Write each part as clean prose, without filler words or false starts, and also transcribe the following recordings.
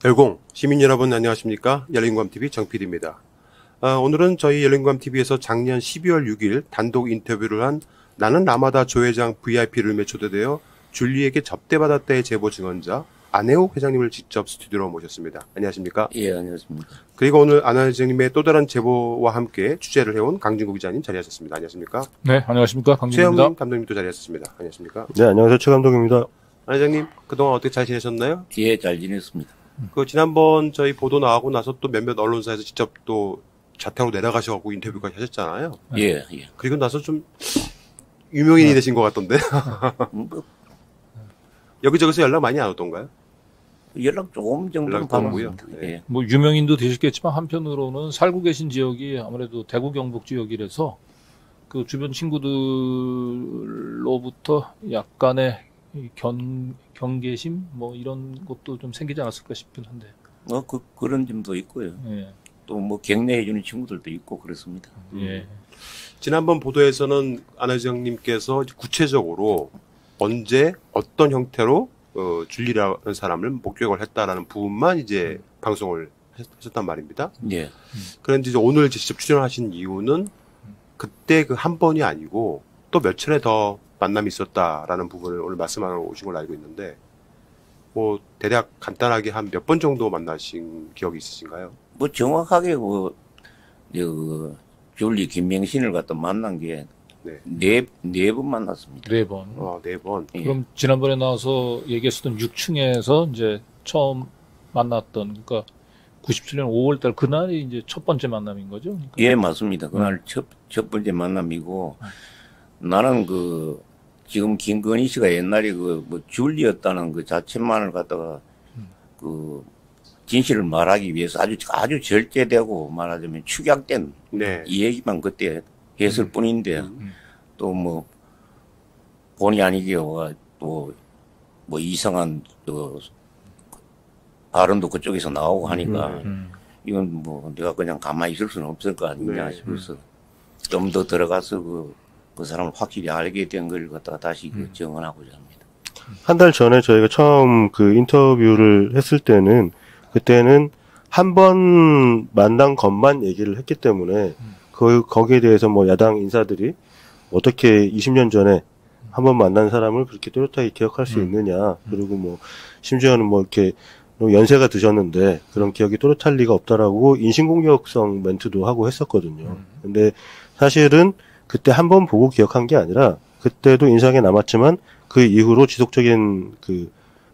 열공 시민 여러분 안녕하십니까? 열린공감TV 정PD입니다. 오늘은 저희 열린공감TV에서 작년 12월 6일 단독 인터뷰를 한 나는 라마다 조 회장 VIP룸에 초대되어 줄리에게 접대받았다의 제보 증언자 안혜욱 회장님을 직접 스튜디오로 모셨습니다. 안녕하십니까? 예, 안녕하십니까. 그리고 오늘 안 회장님의 또 다른 제보와 함께 취재를 해온 강진구 기자님 자리하셨습니다. 안녕하십니까? 네, 안녕하십니까? 강진구입니다. 최영민 감독님도 자리하셨습니다. 안녕하십니까? 네, 안녕하세요. 최 감독입니다. 안 회장님 그동안 어떻게 잘 지내셨나요? 예, 잘 지냈습니다. 지난번 저희 보도 나오고 나서 또 몇몇 언론사에서 직접 또 자택으로 내려가셔갖고 인터뷰까지 하셨잖아요. 예, 예. 그리고 나서 좀 유명인이 되신 것 같던데. 뭐, 여기저기서 연락 많이 안 오던가요? 연락 조금 정도는 연락 오고요. 받았습니다. 네. 예. 뭐 유명인도 되셨겠지만 한편으로는 살고 계신 지역이 아무래도 대구 경북 지역이라서 그 주변 친구들로부터 약간의 이 경계심 뭐 이런 것도 좀 생기지 않았을까 싶긴 한데. 뭐, 그런 점도 있고요. 예. 또 뭐 격려해주는 친구들도 있고 그렇습니다. 예. 지난번 보도에서는 안 회장님께서 구체적으로 언제 어떤 형태로 줄리라는 사람을 목격을 했다라는 부분만 이제 방송을 하셨단 말입니다. 예. 그런데 이제 오늘 직접 출연하신 이유는 그때 그 한 번이 아니고 또 며칠에 더 만남이 있었다라는 부분을 오늘 말씀하러 오신 걸로 알고 있는데 뭐 대략 간단하게 한 몇 번 정도 만나신 기억이 있으신가요? 뭐 정확하게 줄리 김명신을 갖다 만난 게 네 번 만났습니다. 4번. 4번. 예. 그럼 지난번에 나와서 얘기했었던 6층에서 이제 처음 만났던 그러니까 97년 5월달 그날이 이제 첫 번째 만남인 거죠? 그러니까. 예, 맞습니다. 그날 첫 번째 만남이고 나는 지금 김건희 씨가 옛날에 뭐 줄리였다는 그 자체만을 갖다가 진실을 말하기 위해서 아주 절제되고 말하자면 축약된 네. 이 얘기만 그때 했을 뿐인데 또 뭐 본의 아니게 또 뭐 이상한 발언도 그쪽에서 나오고 하니까 이건 뭐 내가 그냥 가만히 있을 수는 없을 거 아니냐 싶어서 좀 더 들어가서 그 사람을 확실히 알게 된 걸 갖다가 다시 정언하고자 합니다. 한 달 전에 저희가 처음 그 인터뷰를 했을 때는 그때는 한 번 만난 것만 얘기를 했기 때문에 거기에 대해서 뭐 야당 인사들이 어떻게 20년 전에 한 번 만난 사람을 그렇게 또렷하게 기억할 수 있느냐. 그리고 뭐 심지어는 뭐 이렇게 연세가 드셨는데 그런 기억이 또렷할 리가 없다라고 인신공격성 멘트도 하고 했었거든요. 근데 사실은 그때 한 번 보고 기억한 게 아니라 그때도 인상에 남았지만 그 이후로 지속적인 그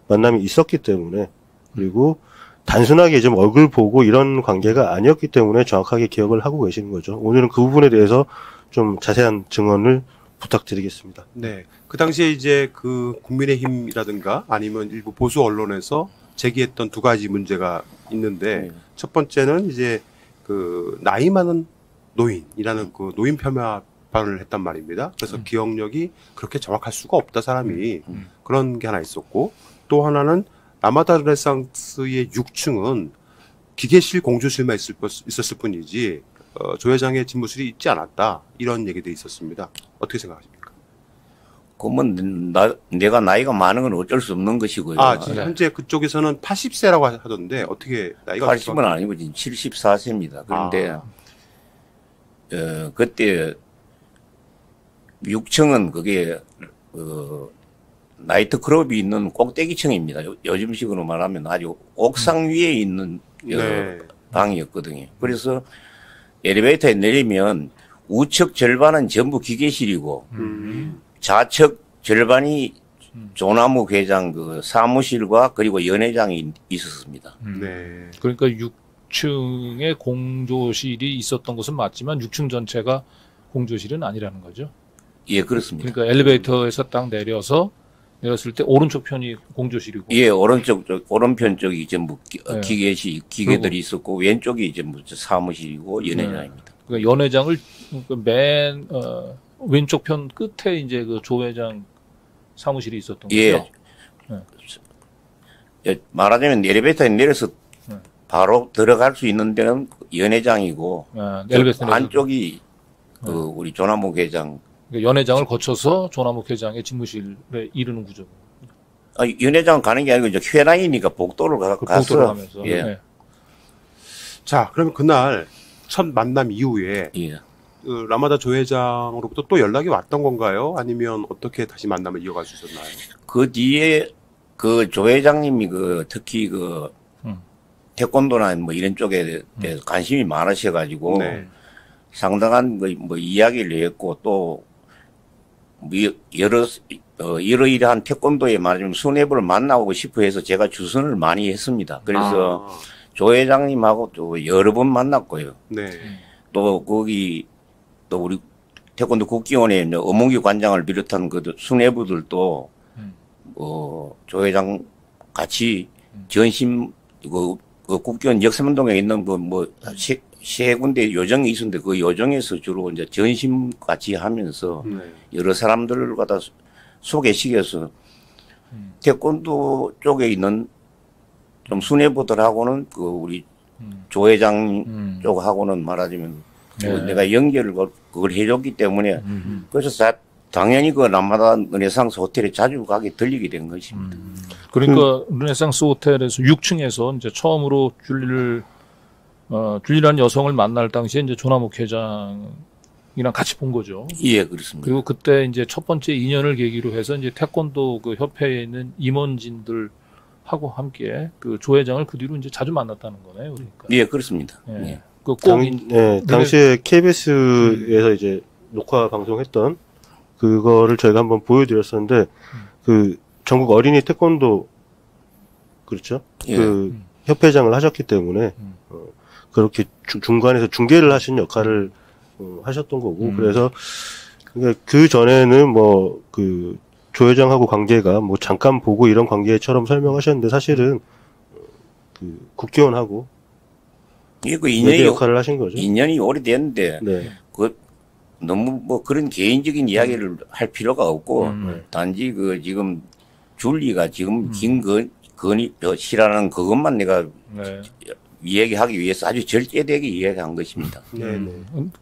만남이 있었기 때문에 그리고 단순하게 좀 얼굴 보고 이런 관계가 아니었기 때문에 정확하게 기억을 하고 계시는 거죠. 오늘은 그 부분에 대해서 좀 자세한 증언을 부탁드리겠습니다. 네. 그 당시에 이제 그 국민의힘이라든가 아니면 일부 보수 언론에서 제기했던 두 가지 문제가 있는데 첫 번째는 이제 그 나이 많은 노인이라는 그 노인 폄하 발언을 했단 말입니다. 그래서 기억력이 그렇게 정확할 수가 없다 사람이 그런 게 하나 있었고 또 하나는 라마다 르네상스의 6층은 기계실 공조실만 있었을 뿐이지 조 회장의 집무실이 있지 않았다 이런 얘기도 있었습니다. 어떻게 생각하십니까? 그러면 내가 나이가 많은 건 어쩔 수 없는 것이고요. 지금 현재 그쪽에서는 80세라고 하던데 어떻게 나이가 80은 아니고 지금 74세입니다. 그런데 그때 6층은 그게 나이트클럽이 있는 꼭대기층입니다. 요즘식으로 말하면 아주 옥상 위에 있는 방이었거든요. 그래서 엘리베이터에 내리면 우측 절반은 전부 기계실이고 좌측 절반이 조남욱 회장 그 사무실과 그리고 연회장이 있었습니다. 네. 그러니까 6층에 공조실이 있었던 것은 맞지만 6층 전체가 공조실은 아니라는 거죠. 예, 그렇습니다. 그러니까 엘리베이터에서 딱 내렸을 때 오른쪽 편이 공조실이고. 예, 오른편 쪽이 전부 기계들이 있었고 왼쪽이 전부 사무실이고 연회장입니다. 그러니까 연회장을 맨 왼쪽 편 끝에 이제 그 조 회장 사무실이 있었던 거죠. 예, 말하자면 엘리베이터에 내려서 바로 들어갈 수 있는 데는 연회장이고 안쪽이 우리 조남욱 회장. 그러니까 연회장을 거쳐서 조남욱 회장의 집무실에 이르는 구조. 연회장 가는 게 아니고 이제 회랑이니까 복도를 그 가서 복도를 가면서. 예. 네. 자, 그럼 그날 첫 만남 이후에 예. 그 라마다 조 회장으로부터 또 연락이 왔던 건가요? 아니면 어떻게 다시 만남을 이어갈 수 있었나요? 그 뒤에 그 조 회장님이 그 특히 그 태권도나 뭐 이런 쪽에 대해서 관심이 많으셔가지고 네. 상당한 뭐 이야기를 했고 또 이러이러한 태권도에 말하자면 수뇌부를 만나고 싶어 해서 제가 주선을 많이 했습니다. 그래서 조 회장님하고 또 여러 번 만났고요. 네. 또 거기 또 우리 태권도 국기원의 어몽규 관장을 비롯한 그 수뇌부들도 조 회장 같이 전심 그 국기원 역삼동에 있는 세 군데 요정이 있었는데 그 요정에서 주로 이제 전심 같이 하면서 여러 사람들을 갖다 소개시켜서 태권도 쪽에 있는 좀 수뇌부들하고는 그 우리 조 회장 쪽하고는 말하자면 네. 내가 연결을 그걸 해줬기 때문에 그래서 당연히 그 라마다 르네상스 호텔에 자주 가게 들리게 된 것입니다. 그러니까 르네상스 호텔에서 6층에서 이제 처음으로 줄리라는 여성을 만날 당시에 이제 조남욱 회장이랑 같이 본 거죠. 예, 그렇습니다. 그리고 그때 이제 첫 번째 인연을 계기로 해서 이제 태권도 그 협회에 있는 임원진들 하고 함께 그 조 회장을 그 뒤로 이제 자주 만났다는 거네요. 그러니까. 예, 그렇습니다. 예. 예. 그 꼭 당시에 KBS에서 이제 녹화 방송했던 그거를 저희가 한번 보여드렸었는데 그 전국 어린이 태권도 그렇죠? 예. 그 협회장을 하셨기 때문에 그렇게 중간에서 중계를 하신 역할을 하셨던 거고 그래서 그 전에는 뭐 그 조 회장하고 관계가 뭐 잠깐 보고 이런 관계처럼 설명하셨는데 사실은 그 국기원하고 예, 그 인연이 역할을 하신 거죠. 인연이 오래됐는데 네. 그 너무 뭐 그런 개인적인 이야기를 할 필요가 없고 단지 그 지금 줄리가 지금 김건희 씨라는 그것만 내가 네. 이야기하기 위해서 아주 절제되게 이야기한 것입니다. 네네.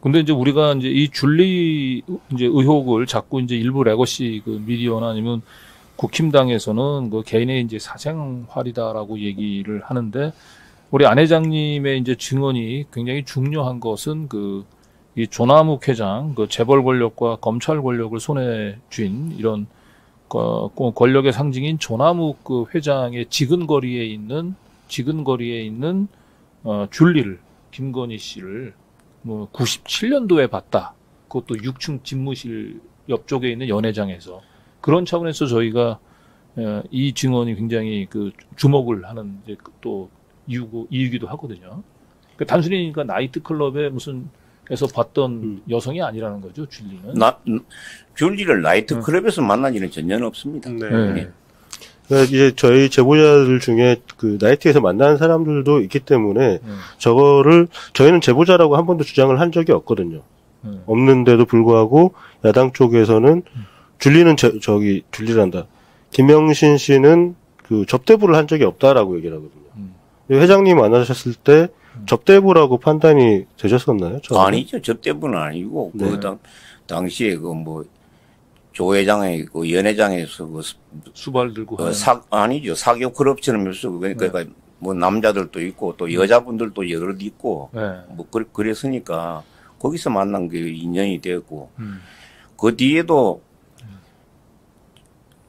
근데 이제 우리가 이제 이 줄리 이제 의혹을 자꾸 이제 일부 레거시 그 미디어나 아니면 국힘당에서는 그 개인의 이제 사생활이다라고 얘기를 하는데 우리 안 회장님의 이제 증언이 굉장히 중요한 것은 그 이 조남욱 회장 그 재벌 권력과 검찰 권력을 손에 쥔 이런 권력의 상징인 조남욱 그 회장의 지근거리에 있는 줄리를 김건희 씨를 뭐 97년도에 봤다. 그것도 6층 집무실 옆쪽에 있는 연회장에서 그런 차원에서 저희가 이 증언이 굉장히 그 주목을 하는 이제 또 이유기도 하거든요. 그러니까 단순히 그러니까 나이트 클럽에 무슨 에서 봤던 여성이 아니라는 거죠, 줄리는. 줄리를 나이트 클럽에서 만난 일은 전혀 없습니다. 네. 네. 그러니까 이제 저희 제보자들 중에 그 나이트에서 만나는 사람들도 있기 때문에 저거를 저희는 제보자라고 한 번도 주장을 한 적이 없거든요. 없는데도 불구하고 야당 쪽에서는 줄리는 줄리란다. 김영신 씨는 그 접대부를 한 적이 없다라고 얘기를 하거든요. 회장님 만나셨을 때 접대부라고 판단이 되셨었나요? 아니죠. 접대부는 아니고 네. 그 당시에 그 뭐 조 회장의 그 연회장에서 그 수발 들고 하는. 아니죠. 사교 클럽처럼 해서 그러니까 뭐 남자들도 있고 또 여자분들도 여럿 있고 네. 뭐 그랬으니까 거기서 만난 게 인연이 되었고 그 뒤에도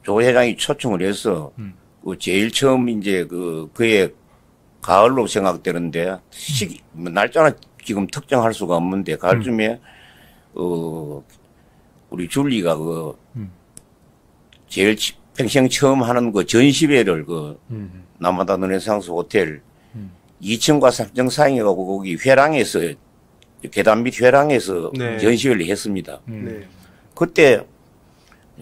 조 회장이 초청을 해서 그 제일 처음 이제 그의 가을로 생각되는데 날짜는 지금 특정할 수가 없는데 가을쯤에 우리 줄리가 제일 평생 처음 하는 그 전시회를 남아다 르네상스 호텔 2층과 3층 사이에 가고 거기 회랑에서 계단 밑 회랑에서 네. 전시회를 했습니다. 네. 그때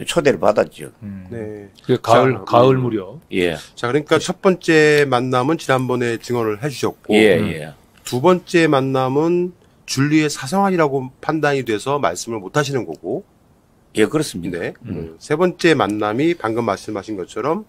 초대를 받았죠. 네. 그 가을 무렵. 예. 자, 그러니까 첫 번째 만남은 지난번에 증언을 해주셨고, 예. 두 번째 만남은 줄리의 사생활이라고 판단이 돼서 말씀을 못 하시는 거고, 예, 그렇습니다. 네. 세 번째 만남이 방금 말씀하신 것처럼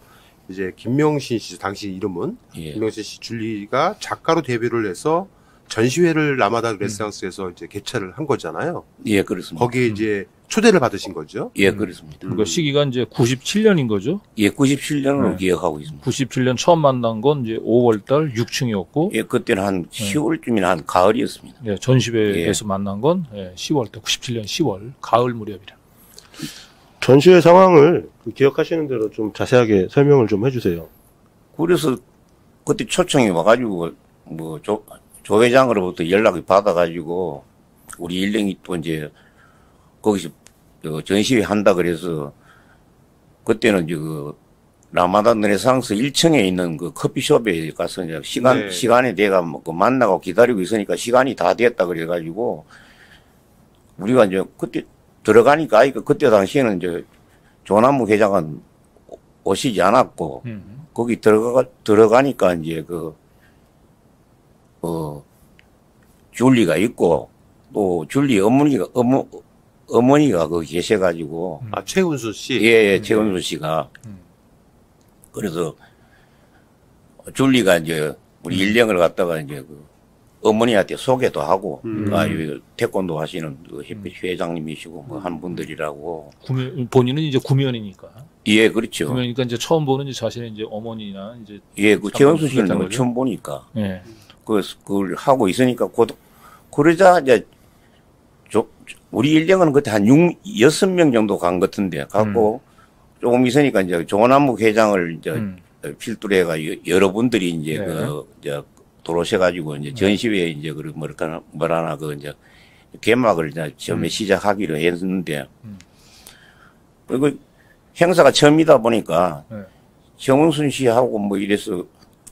이제 김명신 씨, 당시 이름은 예. 김명신 씨 줄리가 작가로 데뷔를 해서 전시회를 라마다 르네상스에서 이제 개최를 한 거잖아요. 예, 그렇습니다. 거기에 이제 초대를 받으신 거죠? 예, 그렇습니다. 그 시기가 이제 97년인 거죠. 예, 97년으로 네. 기억하고 있습니다. 97년 처음 만난 건 이제 5월달 6층이었고, 예, 그때는 한 10월쯤이나 한 가을이었습니다. 예, 전시회에서 만난 건 10월달, 97년 10월 가을 무렵이라. 전시회 상황을 기억하시는 대로 좀 자세하게 설명을 좀 해주세요. 그래서 그때 초청이 와가지고 뭐 조 회장으로부터 연락이 받아가지고 우리 일령이 또 이제 거기서 전시회 한다 그래서 그때는 이제 그 라마단 르네상스 1층에 있는 그 커피숍에 가서 이제 시간에 내가 뭐 만나고 기다리고 있으니까 시간이 다 됐다 그래가지고 우리가 이제 그때 들어가니까 그때 당시에는 이제 조남무 회장은 오시지 않았고 거기 들어가니까 이제 줄리가 있고 또 줄리 어머니가 거기 계셔가지고 아, 최은수 씨? 예, 최은수 씨가 그래서 줄리가 이제 우리 일령을 갖다가 이제 어머니한테 소개도 하고 태권도 하시는 그 회장님이시고 뭐 한 분들이라고 본인은 이제 구면이니까. 예, 그렇죠. 구면이니까 이제 처음 보는 이제 자신의 이제 어머니나 이제 예, 그 최은수 씨는 그랬던 뭐 거죠? 처음 보니까 예. 그걸 하고 있으니까 그러자 이제 우리 일령은 그때 한 6명 정도 간 것 같은데 갖고 조금 있으니까 이제 조남무 회장을 이제 필두로 해가 여러분들이 이제 이제 들어오셔가지고 이제 전시회에 이제 뭐라나 이제 개막을 이제 처음에 시작하기로 했는데 그 행사가 처음이다 보니까 정은순 씨하고 뭐 이래서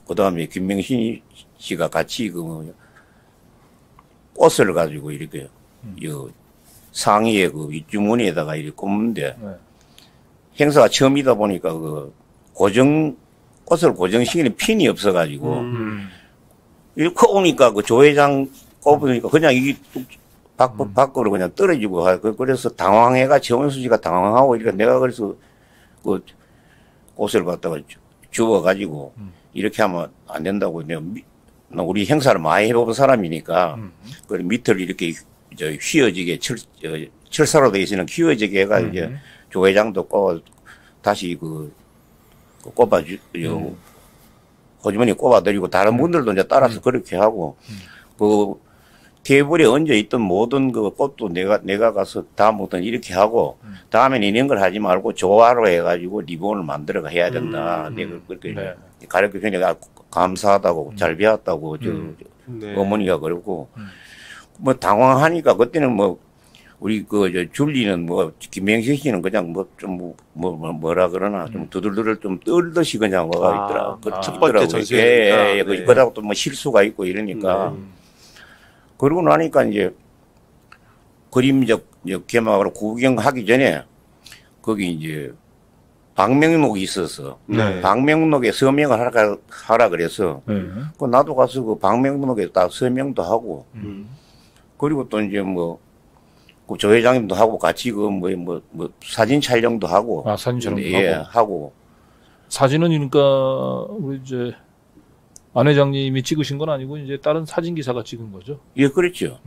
그 다음에 김명신 씨가 같이 꽃을 가지고 이렇게 상의에 윗주머니에다가 이렇게 꼽는데 행사가 처음이다 보니까 꽃을 고정시키는 핀이 없어가지고 이렇게 오니까 조 회장 꼽으니까 그냥 이게 밖으로 그냥 떨어지고 그래서 당황해가 정은수 씨가 당황하고 이렇게 내가 그래서 꽃을 갖다가 주워가지고 이렇게 하면 안 된다고 내가 우리 행사를 많이 해본 사람이니까 그 밑을 이렇게 휘어지게 철사로 되어 있는 휘어지게 해가 이제 조 회장도 다시 호주머니 꼽아드리고 다른 분들도 이제 따라서 그렇게 하고 테이블에 얹어 있던 모든 꽃도 내가 가서 다음부터는 이렇게 하고 다음에는 이런 걸 하지 말고 조화로 해가지고 리본을 만들어가 해야 된다. 내가 그렇게 가르쳐 주니까 감사하다고 잘 배웠다고 어머니가 그러고 뭐 당황하니까 그때는 뭐 우리 줄리는 김명식 씨는 그냥 뭐라 그러나 좀 두들두들 좀 떨듯이 그냥 와가 있더라. 첫 번째 전시회니까. 예. 그러다가 또 뭐 실수가 있고 이러니까. 그러고 나니까 이제 그림적 개막으로 구경하기 전에 거기 이제 방명록이 있어서 방명록에 서명을 하라 그래서 나도 가서 그 방명록에 딱 서명도 하고 그리고 또 이제 조 회장님도 하고 같이 사진 촬영도 하고. 아, 사진 촬영도 예, 하고. 사진은 그러니까 우리 이제 안 회장님이 찍으신 건 아니고 이제 다른 사진 기사가 찍은 거죠. 예, 그렇죠.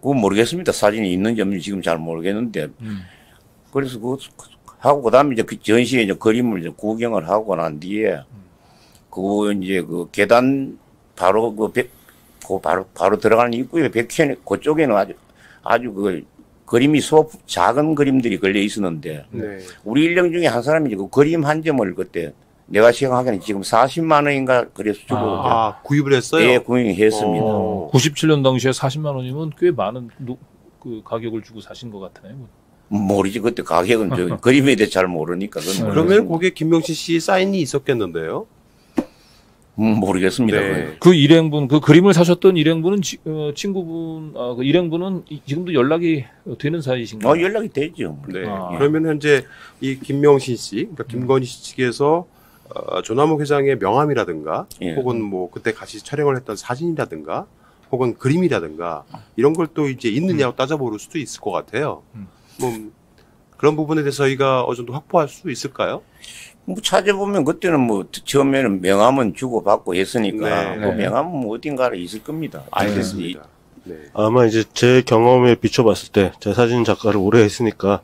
그건 모르겠습니다. 사진이 있는지 없는지 지금 잘 모르겠는데. 그래서 하고 그다음에 이제 그 전시에 이제 그림을 이제 구경을 하고 난 뒤에 이제 계단 바로 바로 들어가는 입구에 백현에 그쪽에는 아주 그림이 작은 그림들이 걸려 있었는데 우리 일령 중에 한 사람이 그 그림 한 점을 그때 내가 생각하기에는 지금 40만 원인가 그래서 주고 구입을 했어요? 예, 구입했습니다. 97년 당시에 40만 원이면 꽤 많은 그 가격을 주고 사신 것 같으네요. 모르지 그때 가격은 그림에 대해 잘 모르니까 그러면 거기에 김명신 씨 사인이 있었겠는데요? 모르겠습니다. 그 일행분, 그 그림을 사셨던 일행분은 친구분, 그 일행분은 지금도 연락이 되는 사이신가요? 연락이 되죠. 네. 그러면 현재 이 김명신 씨, 그러니까 김건희 씨 측에서 조남욱 회장의 명함이라든가, 혹은 뭐 그때 같이 촬영을 했던 사진이라든가, 혹은 그림이라든가 이런 걸 또 이제 있느냐고 따져볼 수도 있을 것 같아요. 뭐 그런 부분에 대해서 저희가 어느 정도 확보할 수 있을까요? 찾아보면 그때는 처음에는 명함은 주고받고 했으니까 그 명함은 어딘가에 있을 겁니다. 알겠습니다. 네. 아마 이제 제 경험에 비춰봤을 때, 제가 사진 작가를 오래 했으니까,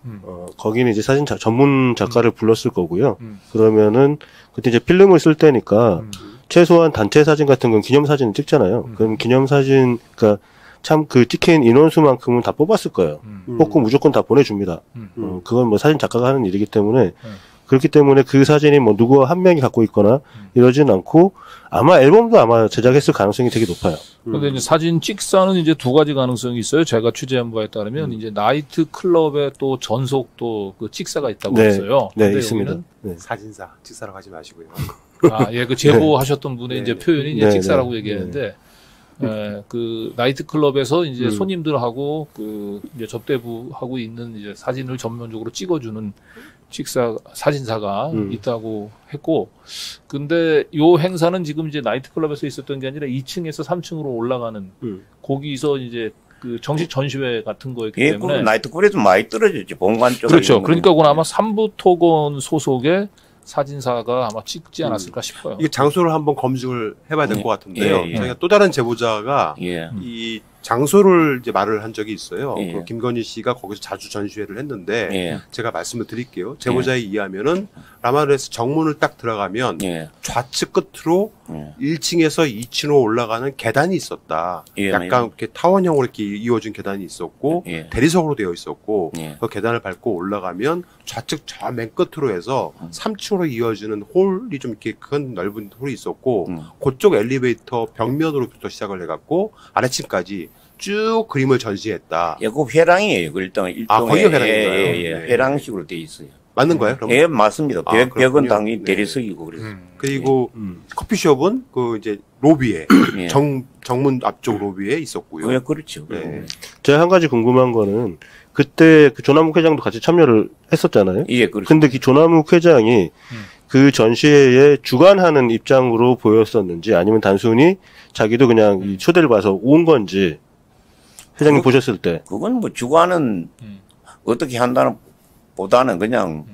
거기는 이제 전문 작가를 불렀을 거고요. 그러면은, 그때 이제 필름을 쓸 때니까, 최소한 단체 사진 같은 건 기념사진을 찍잖아요. 그럼 기념사진, 그니까, 참 그 찍힌 인원수만큼은 다 뽑았을 거예요. 뽑고 무조건 다 보내줍니다. 그건 뭐 사진 작가가 하는 일이기 때문에, 그렇기 때문에 그 사진이 뭐 누구 한 명이 갖고 있거나 이러진 않고 아마 앨범도 아마 제작했을 가능성이 되게 높아요. 근데 이제 사진 찍사는 이제 두 가지 가능성이 있어요. 제가 취재한 바에 따르면 이제 나이트 클럽에 또 전속 또 그 찍사가 있다고 네. 했어요. 네, 근데 있습니다. 여기는 네. 사진사 찍사라고 하지 마시고요. 예, 그 제보하셨던 분의 네. 이제 표현이 이제 네, 찍사라고 네. 얘기했는데, 그 나이트 클럽에서 이제 손님들하고 그 이제 접대부하고 있는 이제 사진을 전면적으로 찍어주는 사진사가 있다고 했고, 근데 요 행사는 지금 이제 나이트 클럽에서 있었던 게 아니라 2층에서 3층으로 올라가는 거기서 이제 그 정식 전시회 같은 거였기 예, 때문에. 나이트클럽에도 많이 떨어졌지, 본관 쪽에. 그렇죠. 그러니까 그건 아마 삼부토건 소속의 사진사가 아마 찍지 않았을까 싶어요. 이게 장소를 한번 검증을 해봐야 될 것 같은데요. 예, 예. 저희가 또 다른 제보자가 예. 이 장소를 이제 말을 한 적이 있어요. 예. 그 김건희 씨가 거기서 자주 전시회를 했는데 예. 제가 말씀을 드릴게요. 제보자에 의하면은 라마르에서 정문을 딱 들어가면 예. 좌측 끝으로 예. 1층에서 2층으로 올라가는 계단이 있었다. 예, 약간 이렇게 타원형으로 이렇게 이어진 계단이 있었고 예. 대리석으로 되어 있었고 예. 그 계단을 밟고 올라가면 좌측 저 맨 끝으로 해서 3층으로 이어지는 홀이 좀 이렇게 큰 넓은 홀이 있었고 그쪽 엘리베이터 벽면으로부터 시작을 해갖고 아래층까지 쭉 그림을 전시했다. 예, 그 회랑이에요. 그 일종의. 거기가 회랑인가요? 예. 네. 회랑식으로 돼 있어요. 맞는 거예요? 그럼? 예, 맞습니다. 아, 벽은 그렇군요. 당연히 네. 대리석이고 그래서. 그리고 커피숍은 그 이제 로비에 예. 정문 앞쪽 로비에 있었고요. 예, 그렇죠. 네. 제가 한 가지 궁금한 거는 그때 그 조남욱 회장도 같이 참여를 했었잖아요. 예, 그렇죠. 근데 그 조남욱 회장이 그 전시회에 주관하는 입장으로 보였었는지 아니면 단순히 자기도 그냥 이 초대를 봐서 온 건지 회장님 보셨을 때. 그건 뭐 주관은 어떻게 한다는 보다는 그냥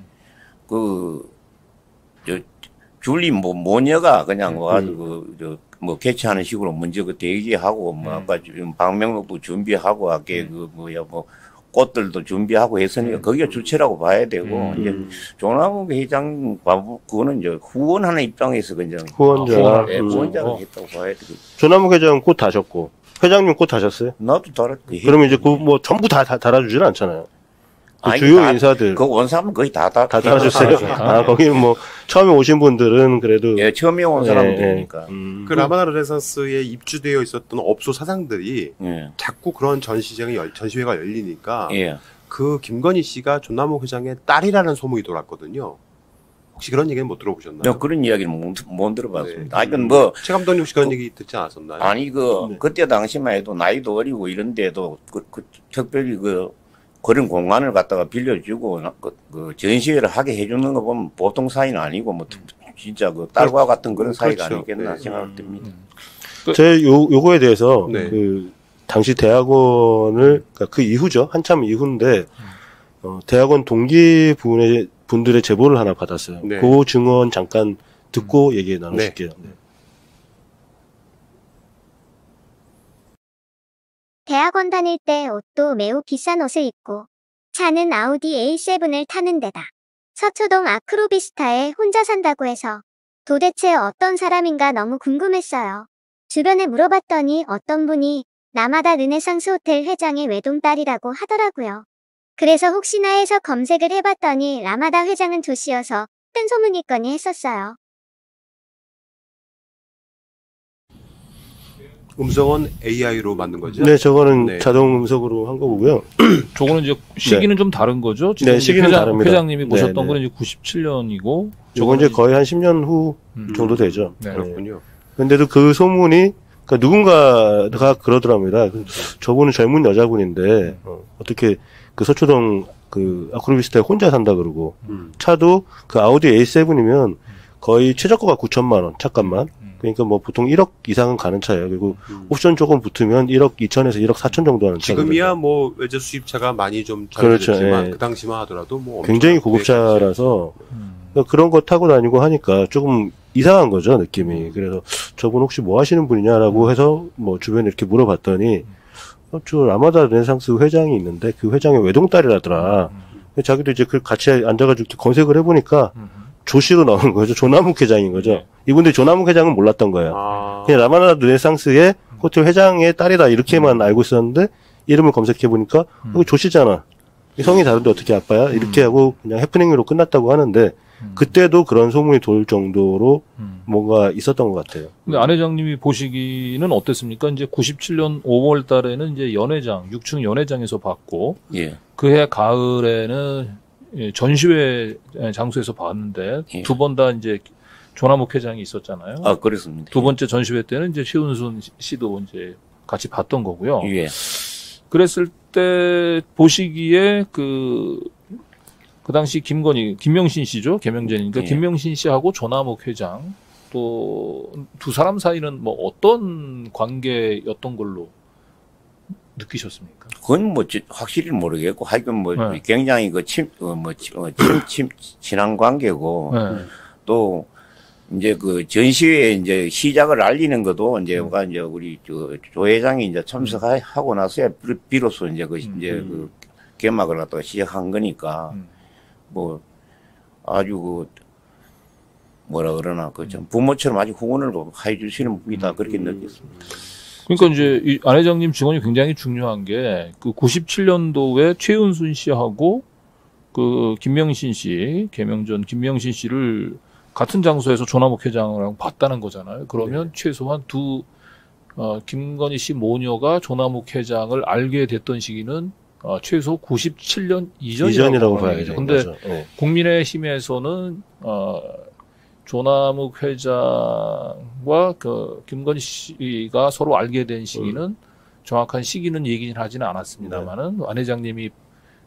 줄리 모녀가 그냥 와가지고 뭐 개최하는 식으로 먼저 그 대기하고 뭐 아까 지금 방명록도 준비하고 아까 뭐 꽃들도 준비하고 했으니까 거기가 주체라고 봐야 되고 이제 조남욱 회장 그거는 이제 후원하는 입장에서 그냥 후원자. 예, 후원자가 했다고 봐야 되고. 조남욱 회장은 꽃 다셨고 회장님 꽃 다셨어요? 나도 달았고. 그러면 이제 그 뭐 전부 다 달아주지는 않잖아요. 그 아니, 주요 인사들 그 온 사람은 거의 다 달아줬어요. 아, 거기는 뭐 처음에 오신 분들은 그래도 예, 처음에 온 사람들이니까. 그 라마나 르네상스에 입주되어 있었던 업소 사장들이 예. 자꾸 그런 전시회가 열리니까 예. 그 김건희 씨가 조남욱 회장의 딸이라는 소문이 돌았거든요. 혹시 그런 얘기는 못 들어보셨나요? 저 그런 이야기를 못 들어봤습니다. 네. 아니, 뭐, 최 감독님 혹시 그런 얘기 듣지 않았었나요? 아니, 그때 당시만 해도 나이도 어리고 이런데도 특별히 그런 공간을 갖다가 빌려주고 그 전시회를 하게 해주는 거 보면 보통 사이는 아니고 뭐 진짜 그 딸과 같은 그런 사이가 그렇죠. 아니겠나 네. 생각됩니다. 제 요거에 대해서 네. 그 당시 대학원을 그러니까 그 이후죠. 한참 이후인데 대학원 동기 분들의 제보를 하나 받았어요. 네. 그 증언 잠깐 듣고 얘기 나눠줄게요. 네. 대학원 다닐 때 옷도 매우 비싼 옷을 입고 차는 아우디 A7을 타는 데다 서초동 아크로비스타에 혼자 산다고 해서 도대체 어떤 사람인가 너무 궁금했어요. 주변에 물어봤더니 어떤 분이 라마다 르네상스 호텔 회장의 외동딸이라고 하더라고요. 그래서 혹시나 해서 검색을 해봤더니 라마다 회장은 조씨여서 뜬 소문이거니 했었어요. 음성은 AI로 만든 거죠? 네, 저거는 네. 자동 음성으로 한 거고요. 저거는 이제 시기는 좀 다른 거죠. 지금 네, 이제 시기는 다릅니다. 회장님이 모셨던 네, 네. 거는 이제 97년이고. 이건 이제 거의 한 10년 후 정도 되죠. 네. 그렇군요. 근데도 그 소문이 그러니까 누군가가 그러더랍니다. 저분은 젊은 여자분인데 어떻게 그 서초동 그 아크로비스타에 혼자 산다 그러고 차도 그 아우디 A7이면 거의 최저가가 9천만 원 차값만. 그러니까 뭐 보통 1억 이상은 가는 차예요. 그리고 옵션 조금 붙으면 1억 2천에서 1억 4천 정도 하는 차거든요. 지금이야 뭐 외제 수입차가 많이 좀 그렇죠. 저렴했지만 예. 그 당시만 하더라도 뭐 엄청 굉장히 고급차라서 그러니까 그런 거 타고 다니고 하니까 조금 이상한 거죠, 느낌이. 그래서 저분 혹시 뭐 하시는 분이냐라고 해서 뭐 주변에 이렇게 물어봤더니 저 라마다 르네상스 회장이 있는데 그 회장의 외동딸이라더라. 자기도 이제 그 같이 앉아가지고 검색을 해보니까 조씨로 나오는 거죠. 조남욱 회장인 거죠. 이분들 조남욱 회장은 몰랐던 거예요. 아. 그냥 라마다 르네상스의 호텔 회장의 딸이다 이렇게만 알고 있었는데 이름을 검색해보니까 이거 조씨잖아. 성이 다른데 어떻게 아빠야? 이렇게 하고 그냥 해프닝으로 끝났다고 하는데 그때도 그런 소문이 돌 정도로 뭔가 있었던 것 같아요. 근데 안 회장님이 보시기는 어땠습니까? 이제 97년 5월 달에는 이제 연회장, 6층 연회장에서 봤고, 예. 그해 가을에는 예, 전시회 장소에서 봤는데, 예. 두 번 다 이제 조남욱 회장이 있었잖아요. 아, 그렇습니다. 두 번째 전시회 때는 이제 최은순 씨도 이제 같이 봤던 거고요. 예. 그랬을 때 보시기에 그 당시 김명신 씨죠. 개명제니까 예. 김명신 씨하고 조남욱 회장 또 두 사람 사이는 뭐 어떤 관계였던 걸로 느끼셨습니까? 그건 뭐 확실히 모르겠고 하여간 뭐 네. 굉장히 그 친한 관계고 네. 또 이제 그 전시회 이제 시작을 알리는 것도 이제 우리 조 회장이 이제 참석하고 나서야 비로소 이제 이제 그 개막을 갖다가 시작한 거니까 뭐 아주 그 뭐라 그러나 그 좀 부모처럼 아주 후원을 해주시는 분이다 그렇게 느꼈습니다. 그러니까 이제 이 안 회장님 증언이 굉장히 중요한 게 그 97년도에 최은순 씨하고 그 김명신 씨, 개명전 김명신 씨를 같은 장소에서 조남욱 회장이랑 봤다는 거잖아요. 그러면 최소한 김건희 씨 모녀가 조남욱 회장을 알게 됐던 시기는 최소 97년 이전이라고 봐야죠. 근데 네. 국민의힘에서는 조남욱 회장과 그 김건희 씨가 서로 알게 된 시기는 정확한 시기는 얘기는 하지는 않았습니다만은 안 회장님이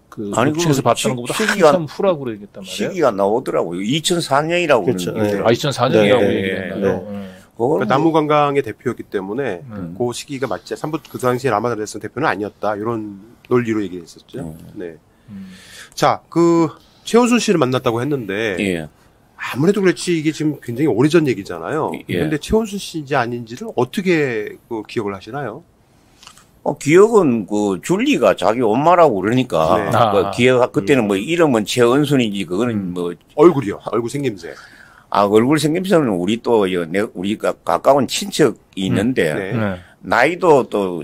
그 아니, 녹취에서 그 봤다는 것보다 시기가- 한참 후라고 그러겠단 말이에요. 시기가 나오더라고요. 2004년이라고 그렇죠. 그러는데 2004년이라고 네, 얘기했나요? 네. 그걸 그러니까 나무관광의 대표였기 때문에 음. 그 시기가 맞지. 그 당시에 라마다레스 대표는 아니었다. 이런 논리로 얘기했었죠. 네. 자, 그 최은순 씨를 만났다고 했는데 예. 아무래도 그렇지 이게 지금 굉장히 오래전 얘기잖아요. 예. 근데 최은순 씨인지 아닌지를 어떻게 그 기억을 하시나요? 기억은 그 줄리가 자기 엄마라고 그러니까 네. 그때는 뭐 이름은 최은순이지 그거는 뭐 얼굴이요. 얼굴 생김새. 얼굴 생김새는 우리 또 우리가 가까운 친척이 있는데 네. 네. 나이도 또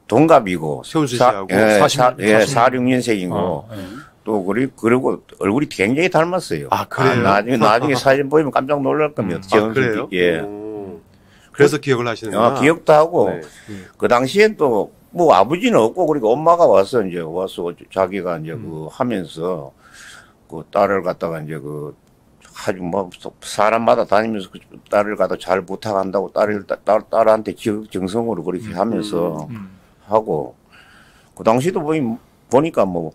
동갑이고 최은순 씨하고 46년생이고 또 그리고 얼굴이 굉장히 닮았어요. 아, 그래요? 나중에 사진 보면 깜짝 놀랄 겁니다. 아, 그래요? 예. 그래서 기억을 하시는구나. 기억도 하고 네. 그 당시엔 또 뭐 아버지는 없고 그리고 엄마가 와서 자기가 이제 그 하면서 그 딸을 갖다가 이제 그 아주 뭐 사람마다 다니면서 그 딸을 갖다 잘 부탁한다고 딸한테 정성으로 그렇게 하면서 하고 그 당시도 보니까 뭐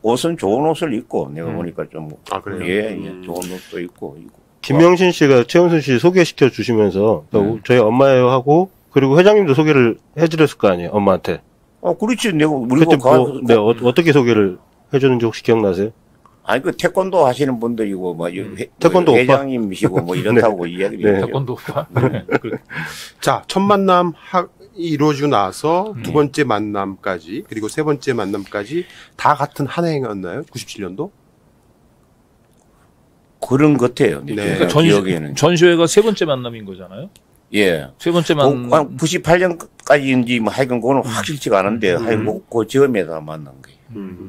옷은 좋은 옷을 입고 내가 보니까 좀 아, 그래요? 예, 좋은 옷도 입고 김명신 씨가 최은순 씨 소개시켜 주시면서 저희 엄마예요 하고 그리고 회장님도 소개를 해드렸을 거 아니에요, 엄마한테. 그렇지. 내가 그때 어떻게 소개를 해줬는지 혹시 기억나세요? 아니 그 태권도 하시는 분들이고 뭐 태권도 회장님이시고 뭐 이렇다고 이야기를 네. 태권도 오빠. 네. 자, 첫 만남 이루어지고 나서 두 번째 만남까지 그리고 세 번째 만남까지 다 같은 한 해였나요? 97년도? 그런 것 같아요. 네. 그러니까 기억에는. 전시회가 세 번째 만남인 거잖아요. 예. 세 번째 만남. 98년까지인지 뭐 하여간 그거는 확실치가 않은데 하여간 그 즈음에서 만난 거예요.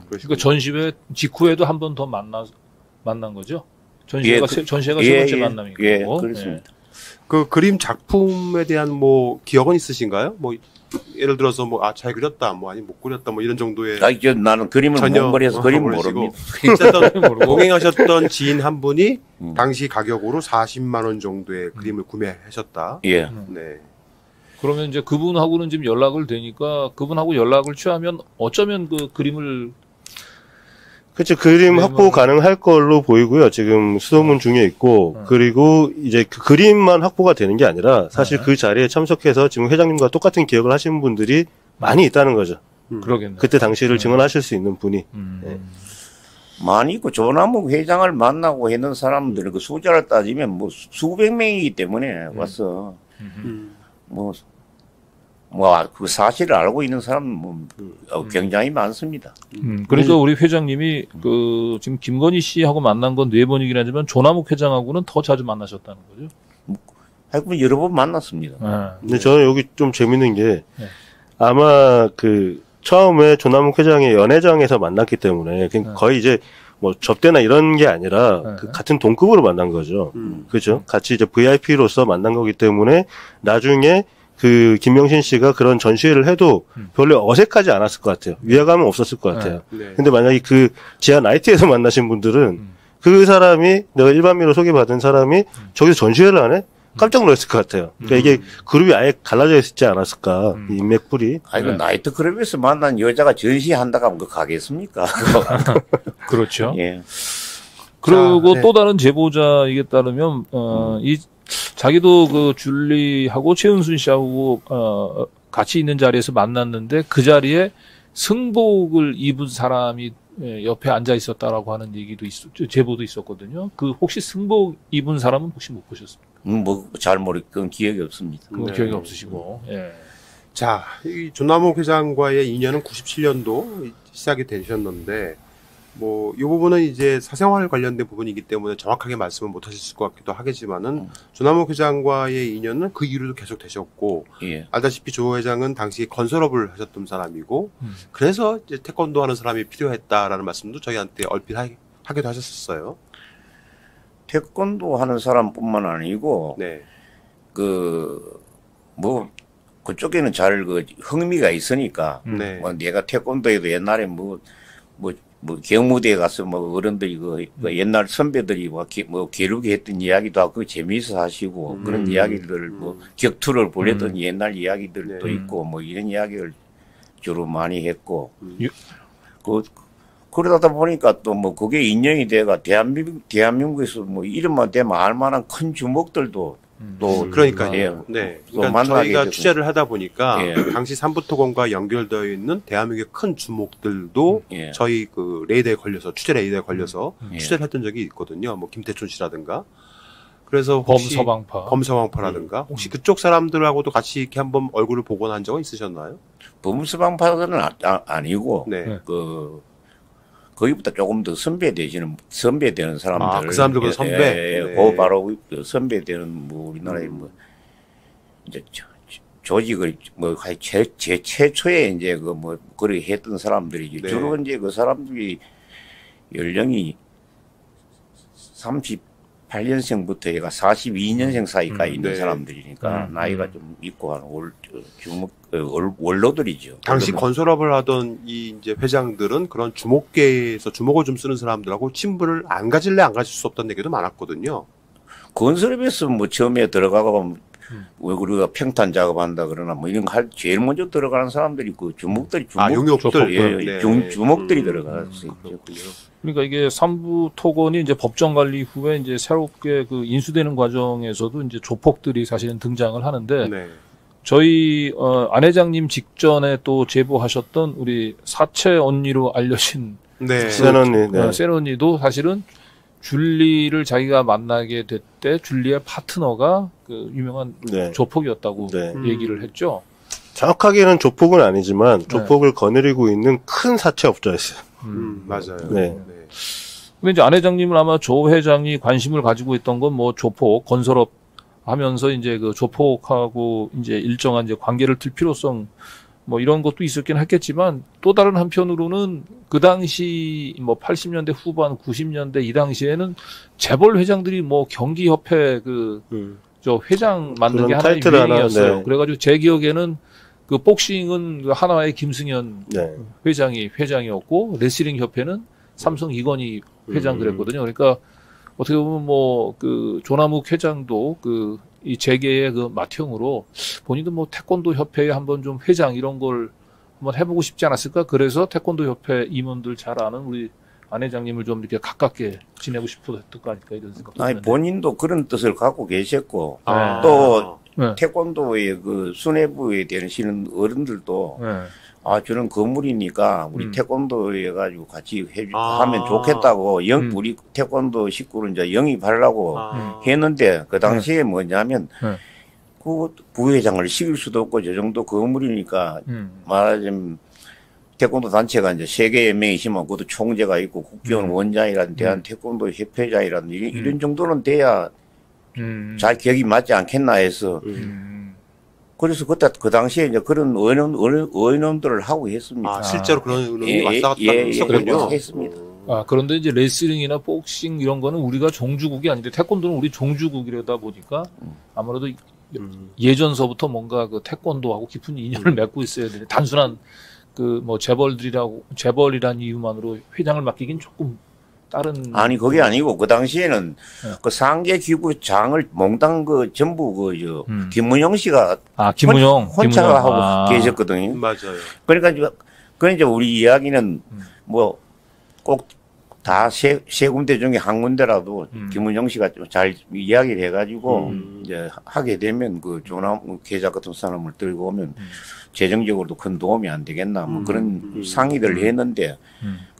그러니까 전시회 직후에도 한 번 더 만난 거죠. 전시회가 전시회가 세 번째 만남인 거고. 예, 그렇습니다. 그 그림 작품에 대한 뭐 기억은 있으신가요? 뭐 예를 들어서 뭐 잘 그렸다, 뭐 아니 못 그렸다, 뭐 이런 정도의 나는 그림을 못 그려서 그림 모릅니다. 어쨌든 동행하셨던 지인 한 분이 당시 가격으로 40만 원 정도의 그림을 구매하셨다. 예. 네. 그러면 이제 그분하고는 지금 연락을 되니까 그분하고 연락을 취하면 어쩌면 그 그림을 그렇죠. 그림 확보 가능할 걸로 보이고요. 지금 수소문 중에 있고, 그리고 이제 그 그림만 확보가 되는 게 아니라 사실 그 자리에 참석해서 지금 회장님과 똑같은 기억을 하시는 분들이 많이 있다는 거죠. 그러겠네요. 그때 당시를 증언하실 수 있는 분이. 네. 많이 있고 조남욱 회장을 만나고 했는 사람들은 그 숫자를 따지면 뭐 수백 명이기 때문에 와서 뭐 뭐 그 사실을 알고 있는 사람은 뭐 굉장히 많습니다. 그러니까 우리 회장님이 그 지금 김건희 씨하고 만난 건 4번이긴 하지만 조남욱 회장하고는 더 자주 만나셨다는 거죠. 하여튼 여러 번 만났습니다. 근데 저는 여기 좀 재밌는 게 네. 아마 그 처음에 조남욱 회장의 연회장에서 만났기 때문에 그냥 거의 이제 뭐 접대나 이런 게 아니라 그 같은 동급으로 만난 거죠. 그죠? 같이 이제 VIP로서 만난 거기 때문에 나중에 그 김명신 씨가 그런 전시회를 해도 별로 어색하지 않았을 것 같아요. 위화감은 없었을 것 같아요. 네. 근데 만약에 그 지하 나이트에서 만나신 분들은 그 사람이 내가 일반인으로 소개받은 사람이 저기서 전시회를 하네? 깜짝 놀랐을 것 같아요. 그러니까 이게 그룹이 아예 갈라져 있지 않았을까? 이 인맥풀이. 아니, 그 나이트클럽에서 만난 여자가 전시한다고 하면 그 가겠습니까? 그렇죠. 예. 그리고 자, 네. 또 다른 제보자에게 따르면 이 자기도 그 줄리하고 최은순 씨하고 같이 있는 자리에서 만났는데 그 자리에 승복을 입은 사람이 옆에 앉아 있었다라고 하는 얘기도 제보도 있었거든요. 그 혹시 승복 입은 사람은 혹시 못 보셨습니까? 뭐 잘 모르겠건 기억이 없습니다. 그 네. 기억이 없으시고. 예. 자, 이 조남욱 회장과의 인연은 97년도 시작이 되셨는데, 뭐, 이 부분은 이제 사생활 관련된 부분이기 때문에 정확하게 말씀을 못 하실 것 같기도 하겠지만은, 조남욱 회장과의 인연은 그 이후로도 계속 되셨고, 예. 알다시피 조 회장은 당시 건설업을 하셨던 사람이고, 그래서 이제 태권도 하는 사람이 필요했다라는 말씀도 저희한테 얼핏 하기도 하셨었어요. 태권도 하는 사람뿐만 아니고 네. 뭐 그쪽에는 잘 그 흥미가 있으니까 네. 뭐 내가 태권도에도 옛날에 뭐 경무대에 가서 뭐 어른들이 그 옛날 선배들이 뭐 게르게 했던 이야기도 하고 그거 재미있어 하시고 그런 이야기들 뭐 격투를 벌였던 옛날 이야기들도 네. 있고 뭐 이런 이야기를 주로 많이 했고 유- 그러다 보니까 또 뭐 그게 인연이 돼가 대한민국에서 뭐 이름만 대면 알만한 큰 주목들도 또 그러니까요. 예, 네. 또 그러니까 만나게 저희가 되고. 취재를 하다 보니까 예. 당시 삼부토건과 연결되어 있는 대한민국의 큰 주목들도 예. 저희 그 레이더에 걸려서 취재 레이더에 걸려서 예. 취재를 했던 적이 있거든요. 뭐 김태춘 씨라든가. 그래서 혹시 범서방파. 범서방파라든가 혹시 그쪽 사람들하고도 같이 이렇게 한번 얼굴을 보거나 한 적은 있으셨나요? 범수방파는 아니고 네. 거기보다 조금 더 선배되는 사람들. 아, 그 사람들보다 선배? 네. 그 바로 그 선배되는 뭐 우리나라의 뭐 이제 조직을 뭐 제 최초에 이제 그 뭐 그렇게 했던 사람들이지. 네. 주로 이제 그 사람들이 연령이 38년생부터 얘가 42년생 사이까지 있는 네. 사람들이니까 나이가 좀 있고 한 원로들이죠. 당시 건설업을 하던 이 이제 회장들은 그런 주목계에서 주목을 좀 쓰는 사람들하고 친분을 안 가질래 안 가질 수 없다는 얘기도 많았거든요. 건설업에서 뭐 처음에 들어가고 왜 우리가 평탄 작업한다 그러나 뭐 이런 거 할 제일 먼저 들어가는 사람들이 그 주목들이 용역들. 예, 네. 주목들이 들어갔어요. 그렇군요. 그러니까 이게 삼부 토건이 이제 법정 관리 후에 이제 새롭게 그 인수되는 과정에서도 이제 조폭들이 사실은 등장을 하는데 네. 저희 안 회장님 직전에 또 제보하셨던 우리 사채 언니로 알려진 네. 센 언니, 네. 센 언니도 사실은 줄리를 자기가 만나게 됐대 줄리의 파트너가 그 유명한 네. 조폭이었다고 네. 얘기를 했죠. 정확하게는 조폭은 아니지만 조폭을 거느리고 있는 큰 사채업자였어요. 맞아요. 네. 근데 이제 안 회장님은 아마 조 회장이 관심을 가지고 있던 건 뭐 조폭 건설업 하면서 이제 그 조폭하고 이제 일정한 이제 관계를 틀 필요성 뭐 이런 것도 있었긴 했겠지만 또 다른 한편으로는 그 당시 뭐 80년대 후반 90년대 이 당시에는 재벌 회장들이 뭐 경기협회 그 저 회장 만든 게 그런 하나의 타이틀 하나, 유행이었어요. 네. 그래가지고 제 기억에는 그 복싱은 그 한화의 김승현 네. 회장이었고 레슬링 협회는 삼성 이건희 회장 그랬거든요. 그러니까 어떻게 보면 뭐 그 조남욱 회장도 그 이 재계의 그 맏형으로 본인도 뭐 태권도 협회에 한번 좀 회장 이런 걸 한번 해보고 싶지 않았을까? 그래서 태권도 협회 임원들 잘 아는 우리 안 회장님을 좀 이렇게 가깝게 지내고 싶었던 거 아닐까 이런 생각도 아니 드는데. 본인도 그런 뜻을 갖고 계셨고 아. 또 네. 태권도의 그 수뇌부에 되시는 어른들도 네. 저는 건물이니까 우리 태권도 해가지고 같이 아. 하면 좋겠다고 우리 태권도 식구를 이제 영입하려고 아. 했는데 그 당시에 뭐냐면 네. 그 부회장을 시킬 수도 없고 저 정도 건물이니까 말하자면 태권도 단체가 이제 세계에 명이 있으면 그것도 총재가 있고 국회의원 원장이라든 대한 태권도 협회장이라든 이런 정도는 돼야 잘 기억이 맞지 않겠나 해서 그래서 그때 그 당시에 이제 그런 의논들을 하고 했습니다. 아, 실제로 그런 의논이 왔다 갔다 했었군요. 했습니다. 아, 그런데 이제 레슬링이나 복싱 이런 거는 우리가 종주국이 아닌데 태권도는 우리 종주국이라다 보니까 아무래도 예전서부터 뭔가 그 태권도하고 깊은 인연을 맺고 있어야 되는데 단순한 그 뭐 재벌이란 이유만으로 회장을 맡기긴 조금 다른. 아니 그게 아니고 그 당시에는 그 상계 기구장을 몽땅 그 전부 그 김문영 씨가 김문영 혼자 하고 계셨거든요. 맞아요. 그러니까 이제 우리 이야기는 뭐 꼭 다 세 군데 중에 한 군데라도 김문영 씨가 좀 잘 이야기를 해가지고 이제 하게 되면 그 조남 계좌 같은 사람을 들고 오면 재정적으로도 큰 도움이 안 되겠나 뭐 그런 상의를 했는데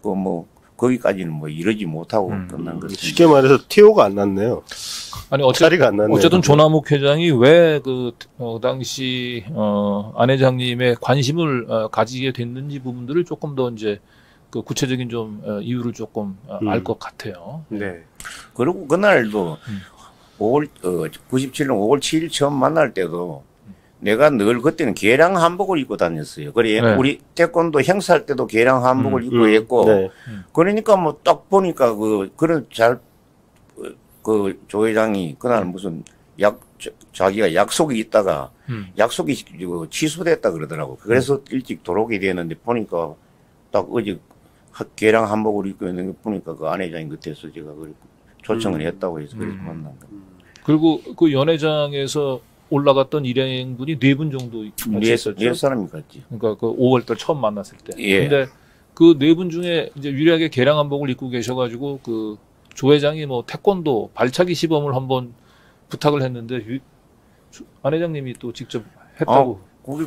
그 뭐 거기까지는 뭐 이러지 못하고 끝난 거죠. 쉽게 말해서 티오가 안 났네요. 아니 자리가 안 났네요. 어쨌든 조남욱 회장이 왜 그 당시 안 회장님의 관심을 가지게 됐는지 부분들을 조금 더 이제 그 구체적인 좀 이유를 조금 알 것 같아요. 네. 그리고 그날도 97년 5월 7일 처음 만날 때도 내가 늘 그때는 개량 한복을 입고 다녔어요. 그래 네. 우리 태권도 행사할 때도 개량 한복을 입고 했고 네. 그러니까 뭐 딱 보니까 그런 그 조 회장이 그날 무슨 자기가 약속이 있다가 약속이 취소됐다 그러더라고. 그래서 일찍 돌아오게 되는데 보니까 딱 어제 개량 한복을 입고 있는 거 보니까 그 안 회장이 그때서 제가 초청을 했다고 해서 그래서 만난 거. 그리고 그 연회장에서 올라갔던 일행분이 4분 정도 같이 있었죠. 네 사람이 갔지. 그러니까 그 5월달 처음 만났을 때. 예. 근데 그 4분 중에 이제 유일하게 개량 한복을 입고 계셔가지고 그 조 회장이 뭐 태권도 발차기 시범을 한번 부탁을 했는데 안 회장님이 또 직접 했다고. 우리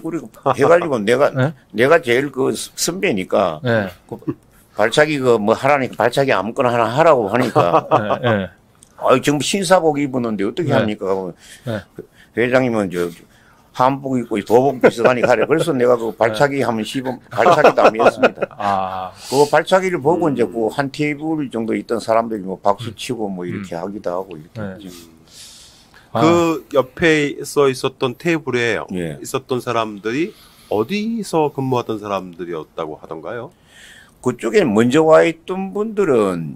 해가지고 네? 내가 제일 그 선배니까 네. 발차기 뭐 하라니까 발차기 아무거나 하나 하라고 하니까 네. 지금 신사복 입었는데 어떻게 네. 합니까? 네. 회장님은 한복 입고 도복 비슷하니까 하래. 그래서 내가 그 발차기 하면 시범 발차기도 한번 했습니다. 그 발차기를 보고 이제 그 한 테이블 정도 있던 사람들이 뭐 박수 치고 뭐 이렇게 하기도 하고 이렇게. 네. 그 옆에 써 있었던 테이블에 예. 있었던 사람들이 어디서 근무하던 사람들이었다고 하던가요? 그쪽에 먼저 와 있던 분들은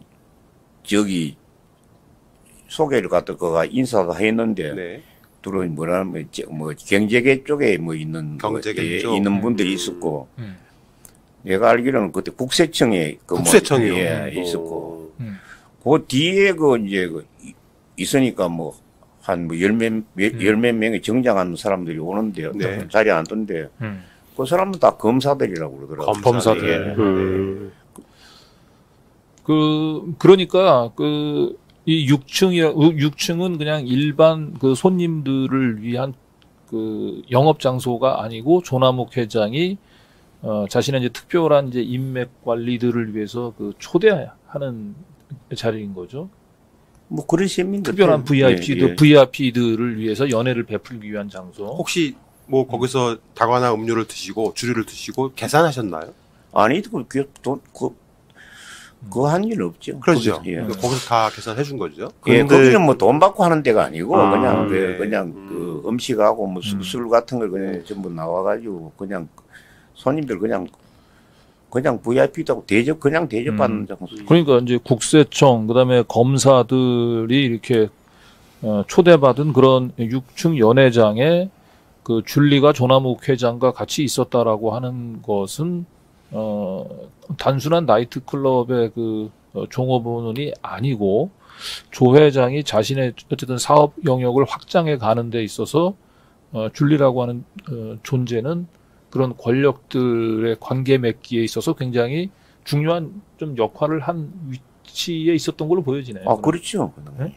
저기 소개를 갖다가 인사가 했는데 네. 들어 뭐라면 뭐 경제계 쪽에 뭐 있는 경제계 쪽? 있는 분들이 있었고 내가 알기로는 그때 국세청에 국세청이요? 있었고 그 뒤에 이제 있으니까 뭐 한 뭐 열몇 명의 정장한 사람들이 오는데 네. 자리에 앉던데 그 사람은 다 검사들이라고 그러더라고요. 검사들. 그러니까 이 6층은 그냥 일반 그 손님들을 위한 그 영업 장소가 아니고 조남욱 회장이 자신의 이제 특별한 이제 인맥 관리들을 위해서 그 초대하는 자리인 거죠. 뭐 그런 셈인 특별한 예. VIP들을 위해서 연애를 베풀기 위한 장소. 혹시 뭐 거기서 다과나 음료를 드시고 주류를 드시고 계산하셨나요? 아니 그거 한 일 없죠. 그렇죠. 거기서 다 계산해 준 거죠. 예, 거기는 뭐 돈 받고 하는 데가 아니고 그냥 네. 그 음식하고 뭐 술 같은 걸 그냥 전부 나와가지고 그냥 손님들 그냥 VIP도 그냥 대접받는 장소. 그러니까 이제 국세청 그다음에 검사들이 이렇게 초대받은 그런 6층 연회장에 그 줄리가 조남욱 회장과 같이 있었다라고 하는 것은 단순한 나이트 클럽의 그 종업원이 아니고 조 회장이 자신의 어쨌든 사업 영역을 확장해 가는 데 있어서 줄리라고 하는 존재는 그런 권력들의 관계 맺기에 있어서 굉장히 중요한 좀 역할을 한 위치에 있었던 걸로 보여지네요. 그렇죠. 네?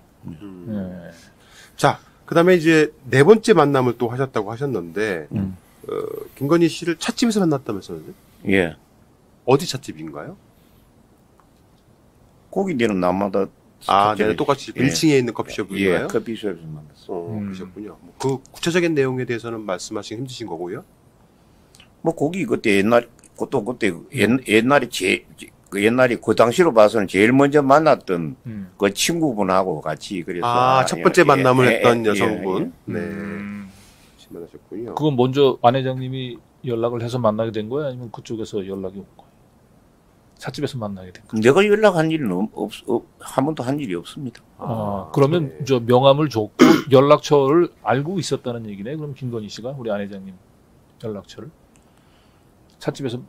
자, 그다음에 이제 네 번째 만남을 또 하셨다고 하셨는데 김건희 씨를 찻집에서 만났다면서요? 예. 어디 찻집인가요? 거기 내는 남마다 아, 네, 똑같이 예. 1층에 있는 커피숍인가요? 예, 커피숍에서 만났어. 그러셨군요. 그 구체적인 내용에 대해서는 말씀하시기 힘드신 거고요. 뭐 거기 그때 옛날에 그 옛날에 그 당시로 봐서는 제일 먼저 만났던 그 친구분하고 같이 그래서 아, 첫 번째 만남을 했던 예, 여성분. 네. 음. 만나셨군요. 그건 먼저 안 회장님이 연락을 해서 만나게 된 거야? 아니면 그쪽에서 연락이 온 거야? 찻집에서 만나게 된 거야? 내가 연락한 일은 한 번도 한 일이 없습니다. 그러면 네. 저 명함을 줬고 연락처를 알고 있었다는 얘기네. 그럼 김건희 씨가 우리 안 회장님 연락처를 찻집에서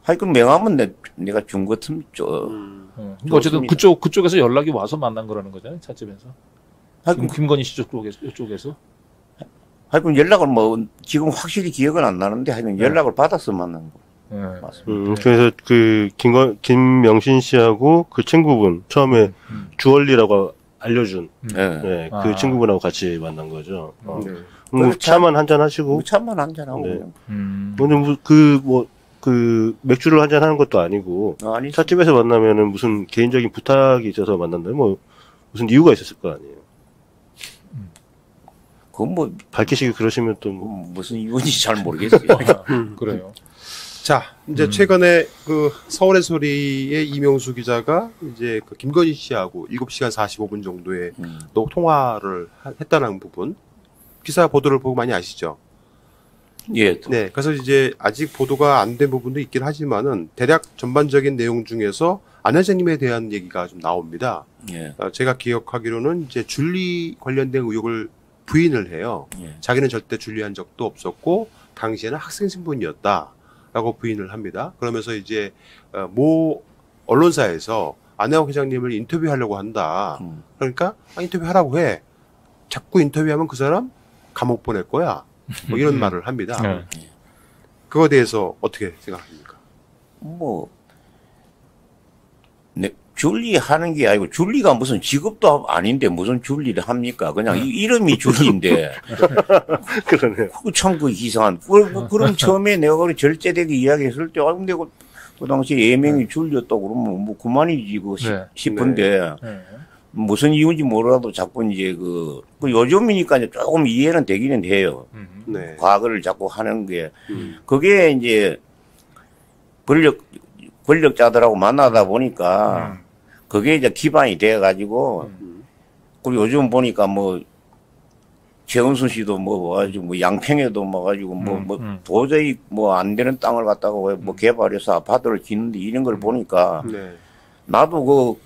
하여튼 명함은 내가 준 것 같은 그러니까 어쨌든 그쪽에서 연락이 와서 만난 거라는 거잖아요. 찻집에서. 김건희 씨 쪽에서. 하여튼 연락을 뭐 지금 확실히 기억은 안 나는데 하여튼 연락을 받아서 만난 거 네. 맞습니다. 그래서 그 김명신 씨하고 그 친구분 처음에 주얼리라고 알려준 네, 그 친구분하고 같이 만난 거죠. 네. 뭐 차만 한잔 하시고 차만 한잔하고 네. 그냥. 그 맥주를 한잔 하는 것도 아니고 아니 찻집에서 만나면은 무슨 개인적인 부탁이 있어서 만난다. 뭐 무슨 이유가 있었을 거 아니에요. 그건 뭐 밝히시기 그러시면 또 뭐. 무슨 이유인지 잘 모르겠어요. 그래요. 자, 이제 최근에 그 서울의 소리의 이명수 기자가 이제 그 김건희 씨하고 7시간 45분 정도의 또 통화를 했다는 부분. 기사 보도를 보고 많이 아시죠? 예. 네. 그래서 이제 아직 보도가 안 된 부분도 있긴 하지만은 대략 전반적인 내용 중에서 안 회장님에 대한 얘기가 좀 나옵니다. 예. 제가 기억하기로는 이제 줄리 관련된 의혹을 부인을 해요. 예. 자기는 절대 줄리한 적도 없었고 당시에는 학생 신분이었다라고 부인을 합니다. 그러면서 이제 모 언론사에서 안혜영 회장님을 인터뷰하려고 한다. 그러니까 인터뷰하라고 해. 자꾸 인터뷰하면 그 사람 감옥 보낼 거야. 뭐 이런 말을 합니다. 네. 그거에 대해서 어떻게 생각합니까? 뭐 줄리 하는 게 아니고 줄리가 무슨 직업도 아닌데 무슨 줄리를 합니까? 그냥 이름이 줄리인데. 그러네요. 참 그 이상한. 그럼 처음에 내가 그걸 절제되게 이야기했을 때, 근데 그 당시 예명이 줄리였다고 그러면 뭐 그만이지 싶은데 무슨 이유인지 몰라도 자꾸 이제 요즘이니까 이제 조금 이해는 되기는 해요. 네. 과거를 자꾸 하는 게. 그게 이제 권력자들하고 만나다 보니까 그게 이제 기반이 돼가지고, 그리고 요즘 보니까 뭐, 최은순 씨도 뭐 와가지고 뭐 양평에도 뭐 가지고 도저히 뭐 안 되는 땅을 갖다가 뭐 개발해서 아파트를 짓는데 이런 걸 보니까 네. 나도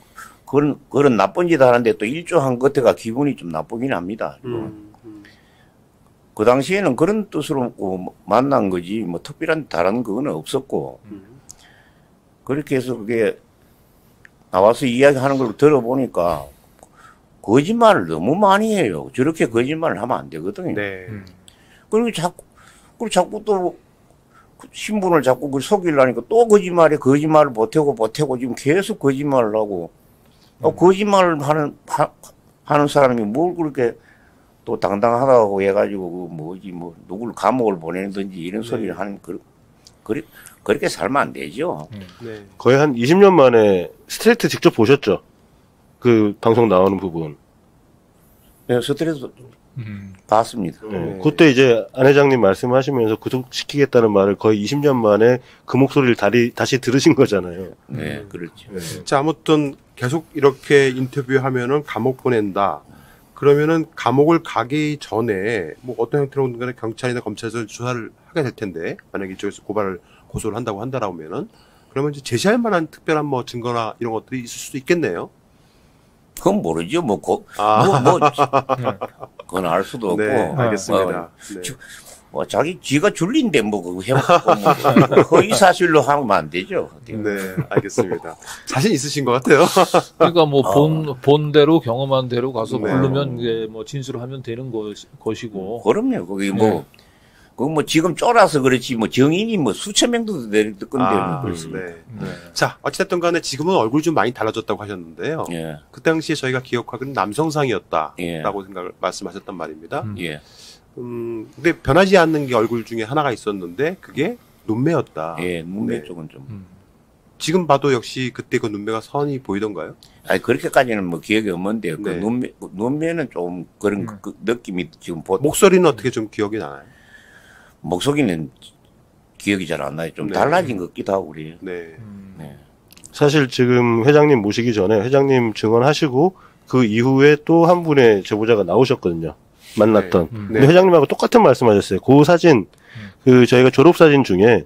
그런 나쁜 짓 하는데 또 일조한 것에가 기분이 좀 나쁘긴 합니다. 그 당시에는 그런 뜻으로 만난 거지 뭐 특별한 다른 그거는 없었고 그렇게 해서 그게 나와서 이야기하는 걸 들어보니까 거짓말을 너무 많이 해요. 저렇게 거짓말을 하면 안 되거든요. 네. 그리고 자꾸 또 신분을 자꾸 속이려니까 또 거짓말을 보태고 지금 계속 거짓말을 하고 거짓말을 하는 사람이 뭘 그렇게 또 당당하다고 해가지고 누구를 감옥을 보내든지 이런 소리를 하는 그렇게 살면 안 되죠. 네. 거의 한 20년 만에 스트레이트 직접 보셨죠? 그 방송 나오는 부분. 네, 스트레스 봤습니다. 네. 그때 이제 안 회장님 말씀하시면서 구속시키겠다는 말을 거의 20년 만에 그 목소리를 다시 들으신 거잖아요. 네, 그렇죠. 네. 자, 아무튼 계속 이렇게 인터뷰하면은 감옥 보낸다. 그러면은 감옥을 가기 전에 뭐 어떤 형태로든 간에 경찰이나 검찰에서 조사를 하게 될 텐데 만약에 이쪽에서 고소를 한다고 한다라면은 그러면 이제 제시할 만한 특별한 뭐 증거나 이런 것들이 있을 수도 있겠네요. 그건 모르죠. 그건 알 수도 없고. 네, 알겠습니다. 지가 줄린데 그거 해먹고 허위 사실로 하면 안 되죠. 네, 알겠습니다. 자신 있으신 것 같아요. 그러니까 뭐 본 대로 경험한 대로 가서 네. 부르면 이게 뭐 진술을 하면 되는 것이고. 그럼요. 그게 지금 쫄아서 그렇지 정인이 수천 명도 될 건데. 네. 자, 어찌됐든 간에 지금은 얼굴 좀 많이 달라졌다고 하셨는데요. 예. 그 당시에 저희가 기억하기는 남성상이었다라고 예. 말씀하셨단 말입니다. 예. 근데 변하지 않는 게 얼굴 중에 하나가 있었는데 그게 눈매였다. 예, 눈매 네. 쪽은 좀. 지금 봐도 역시 그때 그 눈매가 선이 보이던가요? 아니 그렇게까지는 뭐 기억이 없는데 네. 그 눈매는 좀 그런 그 느낌이 지금 목소리는 어떻게 좀 기억이 나나요? 목소리는 기억이 잘 안 나요. 좀 네. 달라진 것 같기도 하고 그래요. 네. 네. 사실 지금 회장님 모시기 전에 회장님 증언하시고 그 이후에 또 한 분의 제보자가 나오셨거든요. 만났던. 네. 근데 회장님하고 똑같은 말씀하셨어요. 그 사진, 그 저희가 졸업 사진 중에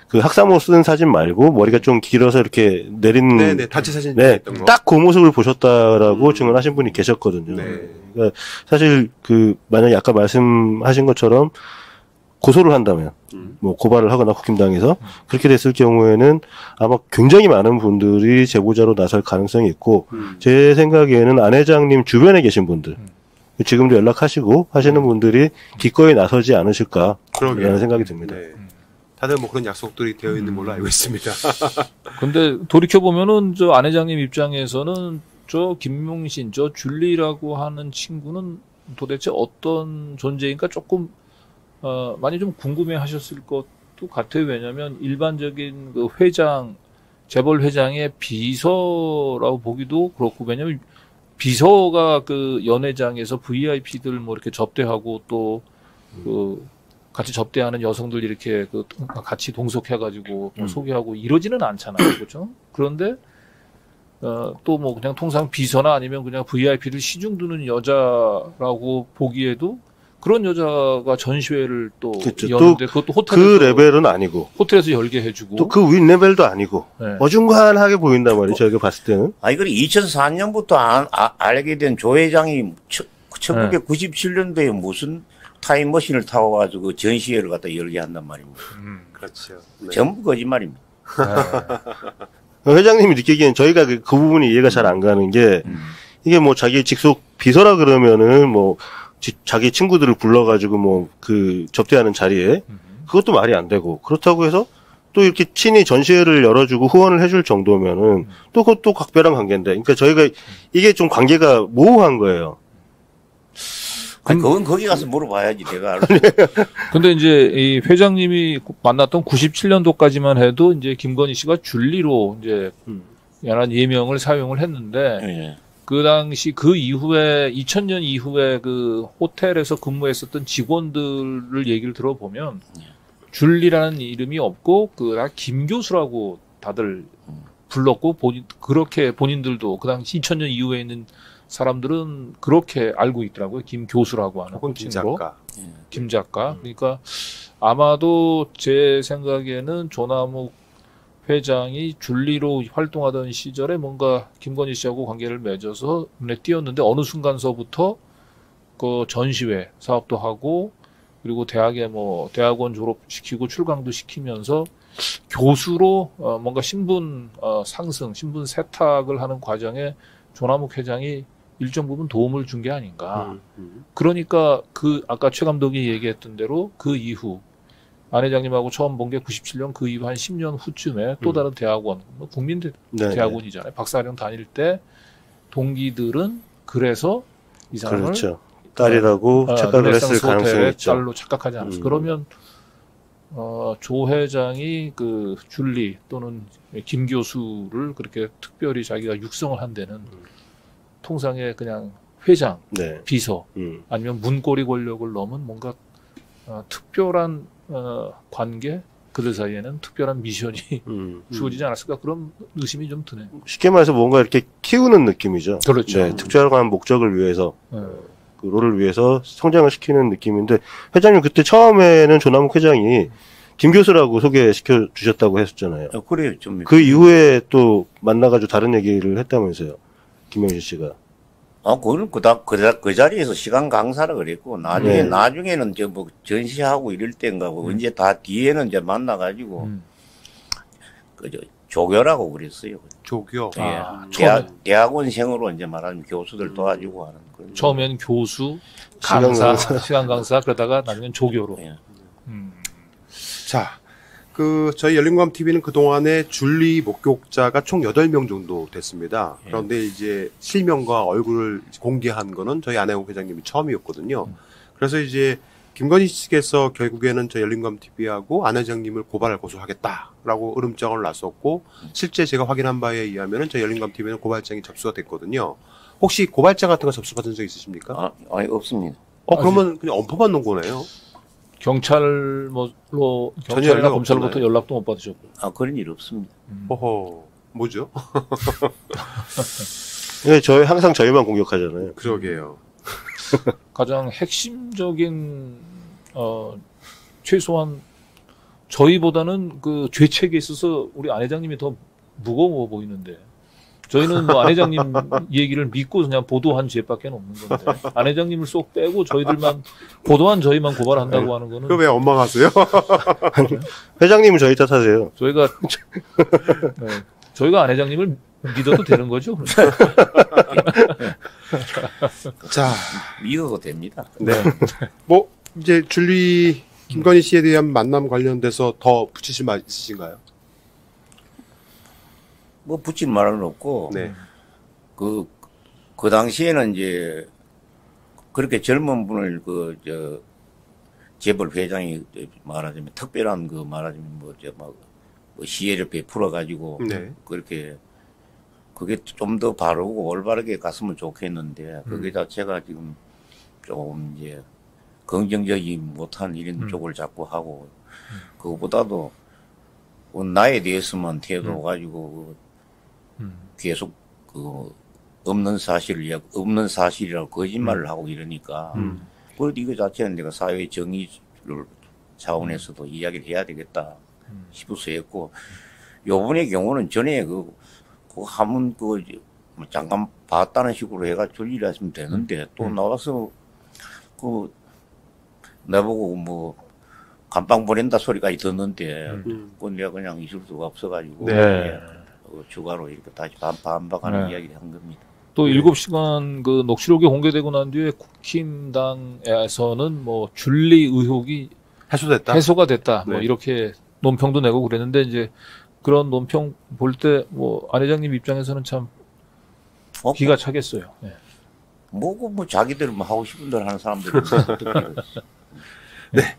그 학사모 쓴 사진 말고 머리가 좀 길어서 이렇게 내린 네네 단체 사진 네, 있던 거. 딱 그 모습을 보셨다라고 증언하신 분이 계셨거든요. 네. 그러니까 사실 그 만약에 아까 말씀하신 것처럼 고소를 한다면 뭐 고발을 하거나 국힘당에서 그렇게 됐을 경우에는 아마 굉장히 많은 분들이 제보자로 나설 가능성이 있고 제 생각에는 안 회장님 주변에 계신 분들 지금도 연락하시고 하시는 분들이 기꺼이 나서지 않으실까라는 그러게요. 생각이 듭니다. 네. 다들 뭐 그런 약속들이 되어 있는 걸로 알고 있습니다. 근데 돌이켜보면은 저 안 회장님 입장에서는 저 김용신, 저 줄리라고 하는 친구는 도대체 어떤 존재인가 조금 많이 좀 궁금해 하셨을 것도 같아요. 왜냐면 일반적인 그 회장, 재벌 회장의 비서라고 보기도 그렇고, 왜냐면 비서가 그 연회장에서 VIP들 뭐 이렇게 접대하고 또 그 같이 접대하는 여성들 이렇게 그 같이 동석해가지고 뭐 소개하고 이러지는 않잖아요. 그렇죠? 그런데 또 뭐 그냥 통상 비서나 아니면 그냥 VIP를 시중 두는 여자라고 보기에도 그런 여자가 전시회를 또 그쵸. 여는데 그것도 그 호텔에서 레벨은 아니고 호텔에서 열게 해주고 또 그 윗 레벨도 아니고 네. 어중간하게 보인단 말이에요. 저희가 봤을 때는. 아니, 그래, 2004년부터 알게 된 조 회장이 1997년도에 무슨 타임머신을 타고가지고 전시회를 갖다 열게 한단 말입니다. 그렇죠. 네. 전부 거짓말입니다. 회장님이 느끼기엔 저희가 그 부분이 이해가 잘 안 가는 게 이게 뭐 자기 직속 비서라 그러면은 뭐 자기 친구들을 불러가지고 뭐 그 접대하는 자리에 그것도 말이 안 되고 그렇다고 해서 또 이렇게 친히 전시회를 열어주고 후원을 해줄 정도면은 또 그것도 각별한 관계인데 그러니까 저희가 이게 좀 관계가 모호한 거예요. 아니, 그건 거기 가서 물어봐야지, 내가 알고. 근데 이제 이 회장님이 만났던 97년도까지만 해도 이제 김건희 씨가 줄리로 이제 여러 예명을 사용을 했는데 예. 그 당시 그 이후에 2000년 이후에 그 호텔에서 근무했었던 직원들을 얘기를 들어보면 줄리라는 이름이 없고 그 김 교수라고 다들 불렀고 그렇게 본인들도 그 당시 2000년 이후에 있는 사람들은 그렇게 알고 있더라고요. 김 교수라고 하는 혹은 김 친구로. 작가. 김 작가. 그러니까 아마도 제 생각에는 조남욱 회장이 줄리로 활동하던 시절에 뭔가 김건희 씨하고 관계를 맺어서 눈에 띄었는데 어느 순간서부터 그 전시회 사업도 하고 그리고 대학에 뭐 대학원 졸업시키고 출강도 시키면서 교수로 뭔가 신분 상승, 신분 세탁을 하는 과정에 조남욱 회장이 일정 부분 도움을 준 게 아닌가. 그러니까 그 아까 최 감독이 얘기했던 대로 그 이후 안 회장님하고 처음 본 게 97년 그 이후 한 10년 후쯤에 또 다른 대학원, 뭐 국민대 대학원이잖아요. 박사학원 다닐 때 동기들은 그래서 이 사람을 그렇죠. 딸이라고 착각을 했을 가능성이 있죠. 딸로 착각하지 않았어. 그러면 조 회장이 그 줄리 또는 김 교수를 그렇게 특별히 자기가 육성을 한 데는 통상의 그냥 회장, 네. 비서 아니면 문고리 권력을 넘은 뭔가 특별한 관계 그들 사이에는 특별한 미션이 주어지지 않았을까 그런 의심이 좀 드네요. 쉽게 말해서 뭔가 이렇게 키우는 느낌이죠. 그렇죠. 네, 특별한 목적을 위해서 그 롤을 위해서 성장을 시키는 느낌인데 회장님 그때 처음에는 조남욱 회장이 김 교수라고 소개시켜 주셨다고 했었잖아요. 그래요, 좀. 그 이후에 또 만나가지고 다른 얘기를 했다면서요. 김영신 씨가. 그거는 그 자리에서 시간 강사라 그랬고, 나중에는 뭐 전시하고 이럴 때인가, 언제 다 뒤에는 이제 만나가지고, 조교라고 그랬어요. 조교. 예. 대학원생으로 이제 말하면 교수들 도와주고 하는 그런. 처음엔 교수, 강사, 시간 강사, 그러다가 나중엔 조교로. 예. 자, 저희 열린공감 TV는 그동안에 줄리 목격자가 총 8명 정도 됐습니다. 그런데 이제 실명과 얼굴을 공개한 거는 저희 안혜욱 회장님이 처음이었거든요. 그래서 이제 김건희 측에서 결국에는 저 열린검TV하고 안 회장님을 고발할 고소하겠다라고 으름장을 놨었고 실제 제가 확인한 바에 의하면은 저 열린검TV는 고발장이 접수가 됐거든요. 혹시 고발장 같은 거 접수받은 적 있으십니까? 아니 없습니다. 그러면 그냥 엄포만 놓은 거네요. 경찰로 전혀 경찰이나 연락 검찰로부터 없잖아요. 연락도 못 받으셨고. 그런 일 없습니다. 허허, 뭐죠? 예, 저희 항상 저희만 공격하잖아요. 그러게요. 가장 핵심적인 최소한 저희보다는 그 죄책에 있어서 우리 안 회장님이 더 무거워 보이는데 저희는 뭐 안 회장님 얘기를 믿고 그냥 보도한 죄밖에 없는 건데 안 회장님을 쏙 빼고 저희들만 보도한 저희만 고발한다고 하는 거는 그거 왜 원망하세요? 회장님은 저희 탓하세요. 저희가 네, 저희가 안 회장님을 믿어도 되는 거죠? 자, 믿어도 됩니다. 네. 뭐 이제 줄리 김건희 씨에 대한 만남 관련돼서 더 붙이실 말 있으신가요? 뭐 붙일 말은 없고 네. 그 당시에는 이제 그렇게 젊은 분을 재벌 회장이 말하자면 특별한 말하자면 뭐 시혜를 베풀어 가지고 네. 그렇게 그게 좀 더 바르고 올바르게 갔으면 좋겠는데 그게 자체가 지금 좀 이제 긍정적이 못한 이런 쪽을 자꾸 하고 그거보다도 나에 대해서만 태도 가지고 계속 없는 사실이라고 거짓말을 하고 이러니까 그래도 이거 자체는 내가 사회 정의를 차원에서도 이야기를 해야 되겠다 싶어서 했고 요번의 경우는 전에 하면 잠깐 봤다는 식으로 해가 줄리라 했으면 되는데 또 나와서 나보고 뭐 감방 보낸다 소리까지 듣는데 그건 내가 그냥 있을 수가 없어가지고 네. 추가로 이렇게 다시 반박하는 네. 이야기를 한 겁니다. 또 7시간 그 녹취록이 공개되고 난 뒤에 국힘당에서는 뭐 줄리 의혹이 해소됐다. 해소가 됐다. 뭐 네. 이렇게 논평도 내고 그랬는데 이제 그런 논평 볼 때 뭐 안 회장님 입장에서는 참 기가 차겠어요. 네. 뭐 자기들 하고 싶은 대로 하는 사람들이 네.